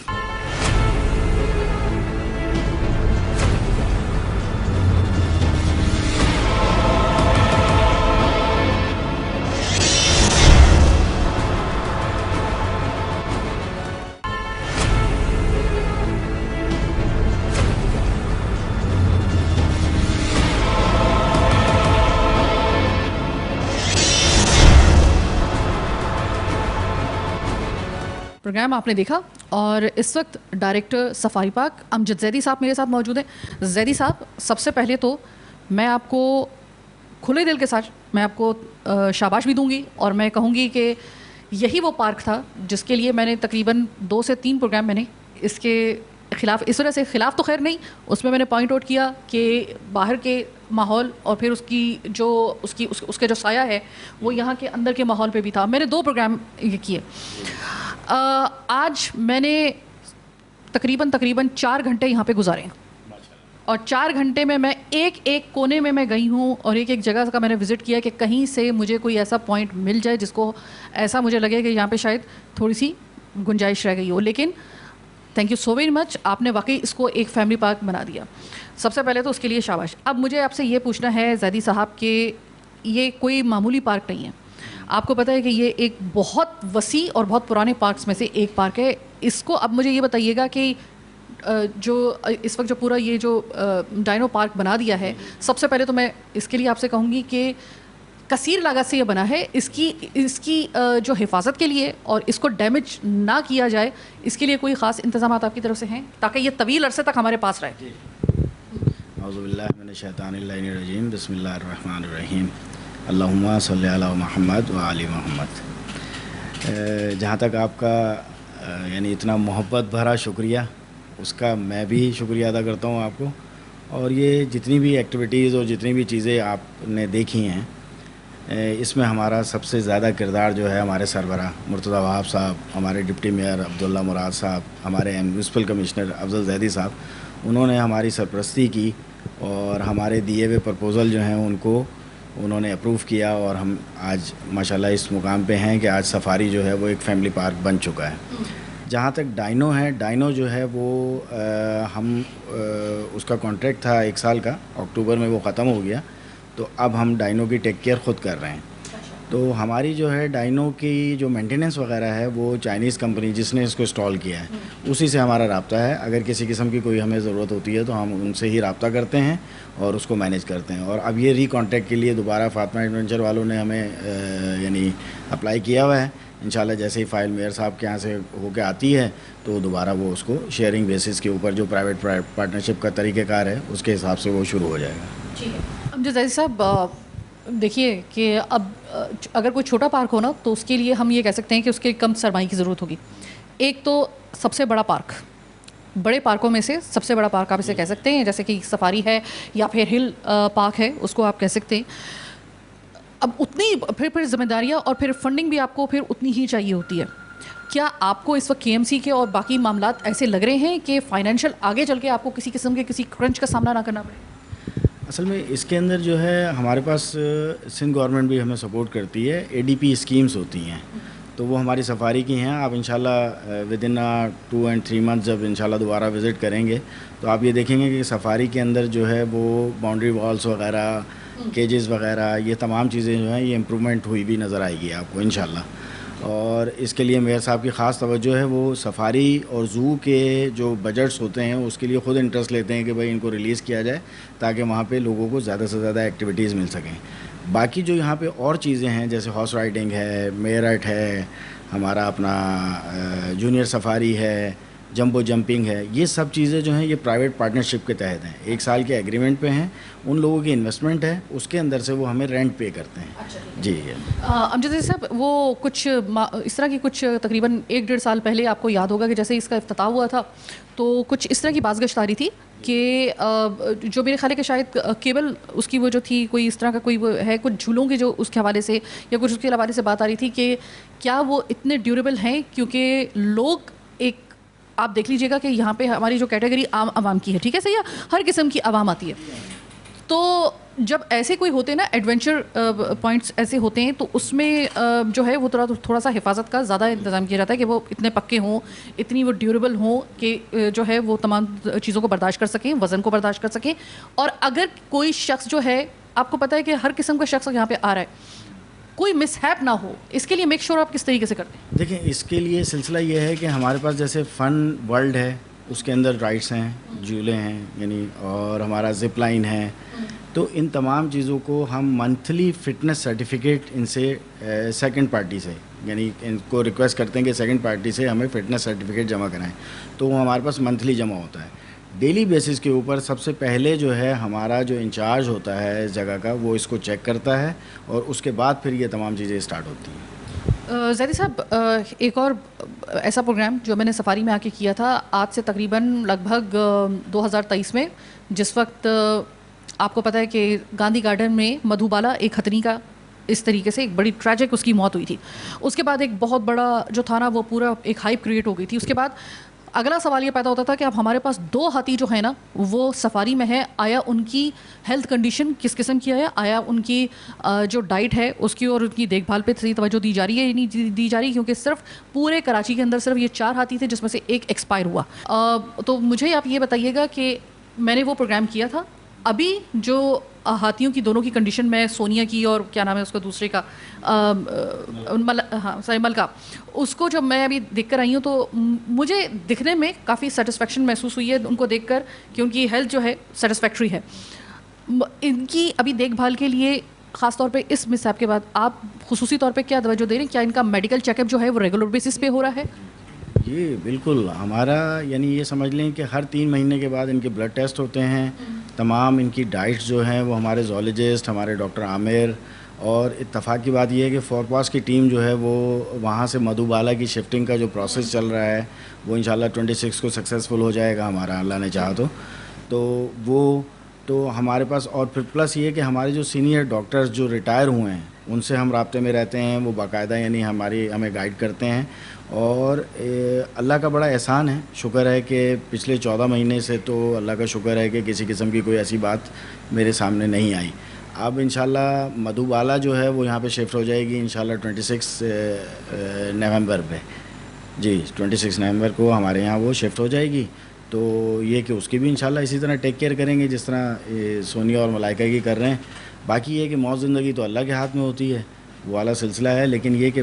[SPEAKER 1] प्रोग्राम आपने देखा और इस वक्त director safari park Amjad Zaidi साहब मेरे साथ मौजूद हैं। जैदी साहब, सबसे पहले तो मैं आपको खुले दिल के साथ मैं आपको शाबाश भी दूंगी और मैं कहूँगी कि यही वो पार्क था जिसके लिए मैंने तकरीबन 2 से 3 प्रोग्राम मैंने इसके ख़िलाफ़, इस वजह से ख़िलाफ़ तो खैर नहीं, उसमें मैंने पॉइंट आउट किया कि बाहर के माहौल और फिर उसकी जो उसके जो साया है वो यहाँ के अंदर के माहौल पे भी था। मैंने 2 प्रोग्राम ये किए। आज मैंने तकरीबन 4 घंटे यहाँ पे गुजारे और 4 घंटे में मैं एक कोने में मैं गई हूँ और एक जगह का मैंने विज़िट किया कि कहीं से मुझे कोई ऐसा पॉइंट मिल जाए जिसको ऐसा मुझे लगे कि यहाँ पे शायद थोड़ी सी गुंजाइश रह गई हो। लेकिन thank you so very much, आपने वाकई इसको एक फैमिली पार्क बना दिया। सबसे पहले तो उसके लिए शाबाश। अब मुझे आपसे ये पूछना है जैदी साहब कि ये कोई मामूली पार्क नहीं है, आपको पता है कि ये एक बहुत वसी और बहुत पुराने पार्क्स में से एक पार्क है। इसको अब मुझे ये बताइएगा कि जो इस वक्त जो पूरा ये जो डायनो पार्क बना दिया है, सबसे पहले तो मैं इसके लिए आपसे कहूँगी कि कसीर लागत से ये बना है, इसकी जो हिफाजत के लिए और इसको डैमेज ना किया जाए इसके लिए कोई ख़ास इंतज़ाम आपकी तरफ से हैं ताकि ये तवील अरसे तक हमारे पास रहे?
[SPEAKER 10] औज़ुबिल्लाहि मिनश्शैतानिर्रजीम, बिस्मिल्लाहिर्रहमानिर्रहीम, अल्लाहुम्मा सल्लि अला मुहम्मद व आलि मुहम्मद। जहाँ तक आपका यानी इतना मोहब्बत भरा शुक्रिया, उसका मैं भी शुक्रिया अदा करता हूँ आपको। और ये जितनी भी एक्टिविटीज़ और जितनी भी चीज़ें आपने देखी हैं, इसमें हमारा सबसे ज़्यादा किरदार जो है हमारे सरबराह मुर्तज़ा वहाब साहब, हमारे डिप्टी मेयर अब्दुल्ला मुराद साहब, हमारे म्यूनसिपल कमिश्नर अफजल जैदी साहब, उन्होंने हमारी सरपरस्ती की और हमारे दिए हुए प्रपोज़ल जो हैं उनको उन्होंने अप्रूव किया और हम आज माशाल्लाह इस मुकाम पे हैं कि आज सफारी जो है वो एक फैमिली पार्क बन चुका है। जहाँ तक डाइनो है, डाइनो जो है वो उसका कॉन्ट्रैक्ट था 1 साल का, अक्टूबर में वो ख़त्म हो गया, तो अब हम डाइनो की टेक केयर ख़ुद कर रहे हैं। तो हमारी जो है डाइनो की जो मेंटेनेंस वगैरह है वो चाइनीज़ कंपनी जिसने इसको इंस्टॉल किया है उसी से हमारा रब्ता है। अगर किसी किस्म की कोई हमें ज़रूरत होती है तो हम उनसे ही रब्ता करते हैं और उसको मैनेज करते हैं। और अब ये रीकॉन्ट्रैक्ट के लिए दोबारा फातिमा एडवेंचर वालों ने हमें यानी अप्लाई किया हुआ है। इंशाल्लाह जैसे ही फ़ाइल मेयर साहब के यहाँ से होकर आती है तो दोबारा वो उसको शेयरिंग बेसिस के ऊपर जो प्राइवेट पार्टनरशिप का तरीक़ेकार है उसके हिसाब से वो शुरू हो जाएगा।
[SPEAKER 1] ठीक है। अब जैसे साहब देखिए कि अब अगर कोई छोटा पार्क हो ना तो उसके लिए हम ये कह सकते हैं कि उसके कम सरमाई की ज़रूरत होगी। एक तो सबसे बड़ा पार्क, बड़े पार्कों में से सबसे बड़ा पार्क आप इसे कह सकते हैं, जैसे कि सफारी है या फिर हिल पार्क है, उसको आप कह सकते हैं। अब उतनी फिर जिम्मेदारियाँ और फिर फंडिंग भी आपको फिर उतनी ही चाहिए होती है। क्या आपको इस वक्त KMC के और बाकी मामलात ऐसे लग रहे हैं कि फ़ाइनेंशियल आगे चल के आपको किसी किस्म के किसी क्रंच का सामना ना करना पड़े?
[SPEAKER 10] असल में इसके अंदर जो है हमारे पास सिंध गवर्नमेंट भी हमें सपोर्ट करती है। ADP स्कीम्स होती हैं तो वो हमारी सफारी की हैं। आप इंशाल्लाह विद इन 2 and 3 मंथ जब इंशाल्लाह दोबारा विज़िट करेंगे तो आप ये देखेंगे कि सफारी के अंदर जो है वो बाउंड्री वॉल्स वगैरह, केजेस वगैरह, ये तमाम चीज़ें जो हैं ये इम्प्रूवमेंट हुई भी नज़र आएगी आपको इंशाल्लाह। और इसके लिए मेयर साहब की ख़ास तवज्जो है। वो सफारी और ज़ू के जो बजट्स होते हैं उसके लिए ख़ुद इंटरेस्ट लेते हैं कि भाई इनको रिलीज़ किया जाए ताकि वहाँ पे लोगों को ज़्यादा से ज़्यादा एक्टिविटीज़ मिल सकें। बाकी जो यहाँ पे और चीज़ें हैं जैसे हॉर्स राइडिंग है, मेरठ है, हमारा अपना जूनियर सफारी है, जंबो जंपिंग है, ये सब चीज़ें जो हैं ये प्राइवेट पार्टनरशिप के तहत हैं। 1 साल के एग्रीमेंट पे हैं, उन लोगों की इन्वेस्टमेंट है, उसके अंदर से वो हमें रेंट पे करते हैं। अच्छा जी।
[SPEAKER 1] अमजद साहब, वो कुछ इस तरह की कुछ तकरीबन 1-1.5 साल पहले आपको याद होगा कि जैसे इसका इफ्तिताह हुआ था तो कुछ इस तरह की बाज़गश्त आ रही थी कि जो मेरे ख्याल है कि शायद केबल उसकी वो जो थी कोई इस तरह का कोई वो है कुछ झूलों के जो उसके हवाले से या कुछ उसके हवाले से बात आ रही थी कि क्या वो इतने ड्यूरेबल हैं, क्योंकि लोग एक आप देख लीजिएगा कि यहाँ पे हमारी जो कैटेगरी आम आवाम की है, ठीक है सही है, हर किस्म की आवाम आती है। तो जब ऐसे कोई होते हैं ना एडवेंचर पॉइंट्स ऐसे होते हैं तो उसमें जो है वो थोड़ा सा हिफाजत का ज़्यादा इंतज़ाम किया जाता है कि वो इतने पक्के हों, इतनी वो ड्यूरेबल हों कि जो है वो तमाम चीज़ों को बर्दाश्त कर सकें, वज़न को बर्दाश्त कर सकें। और अगर कोई शख्स जो है, आपको पता है कि हर किस्म का शख्स यहाँ पे आ रहा है, कोई मिसहैप ना हो, इसके लिए मेक श्योर आप किस तरीके से करते हैं?
[SPEAKER 10] देखिए, इसके लिए सिलसिला ये है कि हमारे पास जैसे फ़न वर्ल्ड है, उसके अंदर राइड्स हैं, झूले हैं यानी, और हमारा जिप लाइन है। तो इन तमाम चीज़ों को हम मंथली फ़िटनेस सर्टिफिकेट इनसे सेकंड पार्टी से यानी इनको रिक्वेस्ट करते हैं कि सेकंड पार्टी से हमें फ़िटनेस सर्टिफिकेट जमा कराएं। तो वो हमारे पास मंथली जमा होता है। डेली बेसिस के ऊपर सबसे पहले जो है हमारा जो इंचार्ज होता है इस जगह का, वो इसको चेक करता है और उसके बाद फिर ये तमाम चीज़ें स्टार्ट होती हैं।
[SPEAKER 1] ज़ैदी साहब, एक और ऐसा प्रोग्राम जो मैंने सफारी में आके किया था आज से तकरीबन लगभग 2023 में, जिस वक्त आपको पता है कि गांधी गार्डन में मधुबाला एक खतनी का इस तरीके से एक बड़ी ट्रैजिक उसकी मौत हुई थी। उसके बाद एक बहुत बड़ा जो था ना वो पूरा एक हाइप क्रिएट हो गई थी। उसके बाद अगला सवाल ये पैदा होता था कि अब हमारे पास 2 हाथी जो है ना वो सफारी में है, आया उनकी हेल्थ कंडीशन किस किस्म की है, आया उनकी जो डाइट है उसकी और उनकी देखभाल पे सही तवज्जो दी जा रही है या नहीं दी जा रही, क्योंकि सिर्फ पूरे कराची के अंदर सिर्फ ये 4 हाथी थे जिसमें से एक एक्सपायर हुआ। तो मुझे आप ये बताइएगा कि मैंने वो प्रोग्राम किया था, अभी जो हाथियों की दोनों की कंडीशन में सोनिया की और क्या नाम है उसका दूसरे का सैमल का, उसको जब मैं अभी देख कर आई हूँ तो मुझे दिखने में काफ़ी सेटिस्फेक्शन महसूस हुई है उनको देखकर कि उनकी हेल्थ जो है सेटिस्फैक्ट्री है। इनकी अभी देखभाल के लिए ख़ास तौर पे इस मिसहैप के बाद आप खुसूसी तौर पे क्या तवज्जो दे रहे हैं? क्या इनका मेडिकल चेकअप जो है वो रेगुलर बेसिस पे हो रहा है?
[SPEAKER 10] ये बिल्कुल हमारा यानी ये समझ लें कि हर 3 महीने के बाद इनके ब्लड टेस्ट होते हैं। तमाम इनकी डाइट्स जो हैं वो हमारे जोलॉजिस्ट, हमारे डॉक्टर आमिर, और इत्तफ़ाक़ की बात यह है कि फॉरपास की टीम जो है वो वहाँ से मधुबाला की शिफ्टिंग का जो प्रोसेस चल रहा है वो इंशाल्लाह 26 को सक्सेसफुल हो जाएगा हमारा, अल्लाह ने चाहा तो वो तो हमारे पास। और फिर प्लस ये कि हमारे जो सीनियर डॉक्टर्स जो रिटायर हुए हैं उनसे हम राब्ते में रहते हैं, वो बाकायदा यानी हमें गाइड करते हैं। और अल्लाह का बड़ा एहसान है, शुक्र है कि पिछले 14 महीने से तो अल्लाह का शुक्र है कि किसी किस्म की कोई ऐसी बात मेरे सामने नहीं आई। अब इंशाल्लाह मधुबाला जो है वो यहाँ पे शिफ्ट हो जाएगी इंशाल्लाह 26 नवंबर पे। जी 26 नवंबर को हमारे यहाँ वो शिफ्ट हो जाएगी। तो ये कि उसकी भी इंशाल्लाह इसी तरह टेक केयर करेंगे जिस तरह सोनिया और मलाइका की कर रहे हैं। बाकी ये कि मौत ज़िंदगी तो अल्लाह के हाथ में होती है, वो वाला सिलसिला है। लेकिन ये कि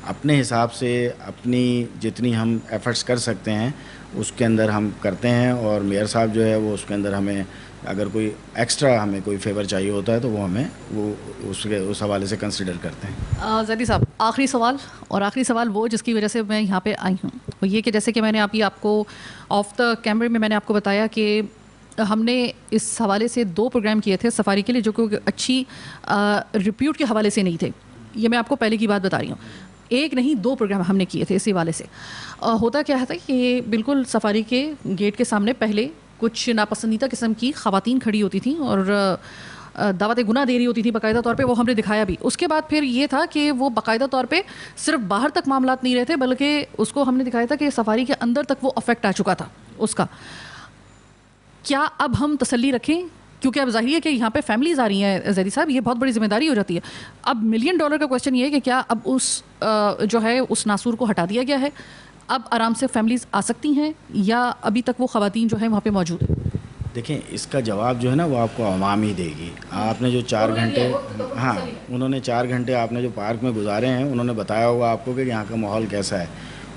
[SPEAKER 10] अपने हिसाब से अपनी जितनी हम एफ़र्ट्स कर सकते हैं उसके अंदर हम करते हैं। और मेयर साहब जो है वो उसके अंदर हमें अगर कोई एक्स्ट्रा हमें कोई फेवर चाहिए होता है तो वो हमें वो उस हवाले से कंसिडर करते हैं।
[SPEAKER 1] ज़ैदी साहब, आखिरी सवाल वो जिसकी वजह से मैं यहाँ पे आई हूँ वो ये कि जैसे कि मैंने अभी आपको ऑफ द कैमरे में मैंने आपको बताया कि हमने इस हवाले से 2 प्रोग्राम किए थे सफारी के लिए जो कि अच्छी रिप्यूट के हवाले से नहीं थे। ये मैं आपको पहले की बात बता रही हूँ, 1 नहीं 2 प्रोग्राम हमने किए थे इसी वाले से। होता क्या था कि बिल्कुल सफारी के गेट के सामने पहले कुछ नापसंदीदा किस्म की ख़वातीन खड़ी होती थी और दावत गुनाह दे रही होती थी बाकायदा तौर पे, वो हमने दिखाया भी। उसके बाद फिर ये था कि वो बाकायदा तौर पे सिर्फ बाहर तक मामलात नहीं रहते बल्कि उसको हमने दिखाया था कि सफारी के अंदर तक वो अफेक्ट आ चुका था उसका। क्या अब हम तसल्ली रखें, क्योंकि अब ज़ाहिर है कि यहाँ पे फैमिलीज़ आ रही हैं ज़ैदी साहब, ये बहुत बड़ी जिम्मेदारी हो जाती है। अब $1 मिलियन का क्वेश्चन ये है कि क्या अब जो है उस नासूर को हटा दिया गया है, अब आराम से फैमिलीज़ आ सकती हैं या अभी तक वो ख़वातीन जो है वहाँ पे मौजूद है?
[SPEAKER 10] देखें, इसका जवाब जो है ना वो आपको अवाम ही देगी। आपने जो 4 घंटे उन्होंने 4 घंटे आपने जो पार्क में गुजारे हैं उन्होंने बताया होगा आपको कि यहाँ का माहौल कैसा है।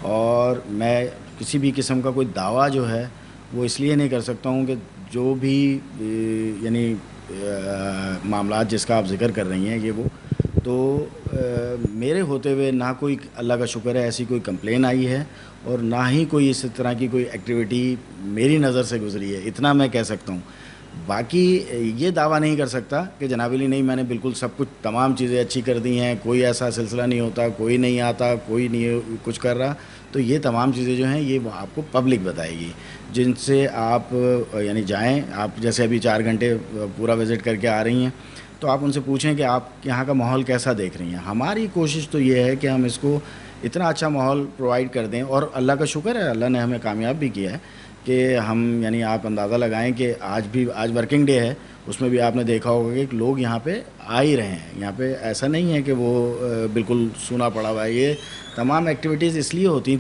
[SPEAKER 10] और मैं किसी भी किस्म का कोई दावा जो है वो इसलिए नहीं कर सकता हूँ कि जो भी यानी मामलात जिसका आप जिक्र कर रही हैं ये वो तो मेरे होते हुए ना कोई अल्लाह का शुक्र है ऐसी कोई कंप्लेन आई है और ना ही कोई इस तरह की कोई एक्टिविटी मेरी नज़र से गुजरी है, इतना मैं कह सकता हूँ। बाकी ये दावा नहीं कर सकता कि जनाबिली नहीं मैंने बिल्कुल सब कुछ तमाम चीज़ें अच्छी कर दी हैं, कोई ऐसा सिलसिला नहीं होता, कोई नहीं आता, कोई नहीं कुछ कर रहा। तो ये तमाम चीज़ें जो हैं ये आपको पब्लिक बताएगी, जिनसे आप यानी जाएं। आप जैसे अभी 4 घंटे पूरा विज़िट करके आ रही हैं तो आप उनसे पूछें कि आप यहाँ का माहौल कैसा देख रही हैं। हमारी कोशिश तो ये है कि हम इसको इतना अच्छा माहौल प्रोवाइड कर दें। और अल्लाह का शुक्र है, अल्लाह ने हमें कामयाब भी किया है कि हम यानी आप अंदाज़ा लगाएं कि आज वर्किंग डे है, उसमें भी आपने देखा होगा कि लोग यहाँ पे आ ही रहे हैं। यहाँ पे ऐसा नहीं है कि वो बिल्कुल सूना पड़ा हुआ है। ये तमाम एक्टिविटीज़ इसलिए होती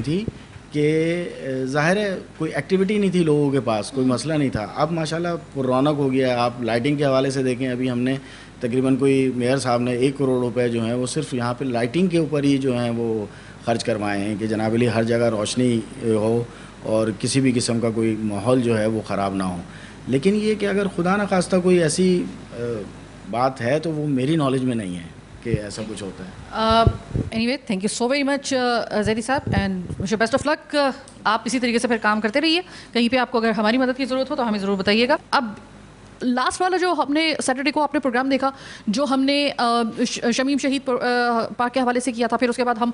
[SPEAKER 10] थी कि ज़ाहिर है कोई एक्टिविटी नहीं थी लोगों के पास, कोई मसला नहीं था। अब माशाल्लाह रौनक हो गया है। आप लाइटिंग के हवाले से देखें, अभी हमने तकरीबन कोई मेयर साहब ने 1 करोड़ रुपए जो हैं वो सिर्फ यहाँ पे लाइटिंग के ऊपर ही जो हैं वो खर्च करवाए हैं कि जनाबली हर जगह रोशनी हो और किसी भी किस्म का कोई माहौल जो है वो ख़राब ना हो। लेकिन ये कि अगर खुदा न खास्ता कोई ऐसी बात है तो वो मेरी नॉलेज में नहीं है कि ऐसा कुछ होता है।
[SPEAKER 1] Anyway, thank you so very much Zaidi साहब and wish you best of luck. आप इसी तरीके से फिर काम करते रहिए। कहीं पे आपको अगर हमारी मदद की ज़रूरत हो तो हमें ज़रूर बताइएगा। अब लास्ट वाला जो हमने सैटरडे को आपने प्रोग्राम देखा, जो हमने शमीम शहीद पार्क के हवाले से किया था, फिर उसके बाद हम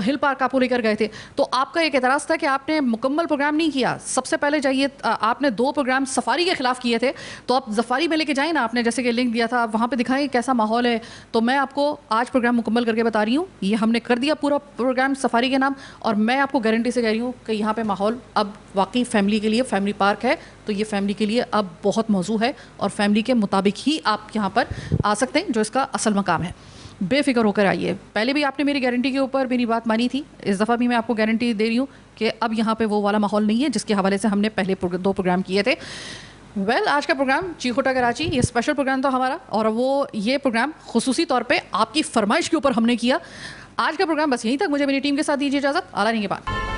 [SPEAKER 1] हिल पार्क आपको लेकर गए थे, तो आपका एक एतराज़ था कि आपने मुकम्मल प्रोग्राम नहीं किया। सबसे पहले जाइए, आपने 2 प्रोग्राम सफारी के ख़िलाफ़ किए थे, तो आप सफारी में लेके जाएँ ना, आपने जैसे कि लिंक दिया था, आप वहाँ पर दिखाएँ कैसा माहौल है। तो मैं आपको आज प्रोग्राम मुकम्मल करके बता रही हूँ, ये हमने कर दिया पूरा प्रोग्राम सफारी के नाम, और मैं आपको गारंटी से कह रही हूँ कि यहाँ पर माहौल अब वाकई फैमिली के लिए, फैमिली पार्क है तो ये फैमिली के लिए अब बहुत मौजू है और फैमिली के मुताबिक ही आप यहाँ पर आ सकते हैं, जो इसका असल मकाम है। बेफिक्र होकर आइए। पहले भी आपने मेरी गारंटी के ऊपर मेरी बात मानी थी, इस दफ़ा भी मैं आपको गारंटी दे रही हूँ कि अब यहाँ पे वो वाला माहौल नहीं है जिसके हवाले से हमने पहले 2 प्रोग्राम किए थे। आज का प्रोग्राम चीखोटा कराची ये स्पेशल प्रोग्राम था हमारा, और वो ये प्रोग्राम खुसूसी तौर पर आपकी फरमाइश के ऊपर हमने किया। आज का प्रोग्राम बस यहीं तक। मुझे मेरी टीम के साथ दीजिए इजाज़त। आला नहीं के बाद।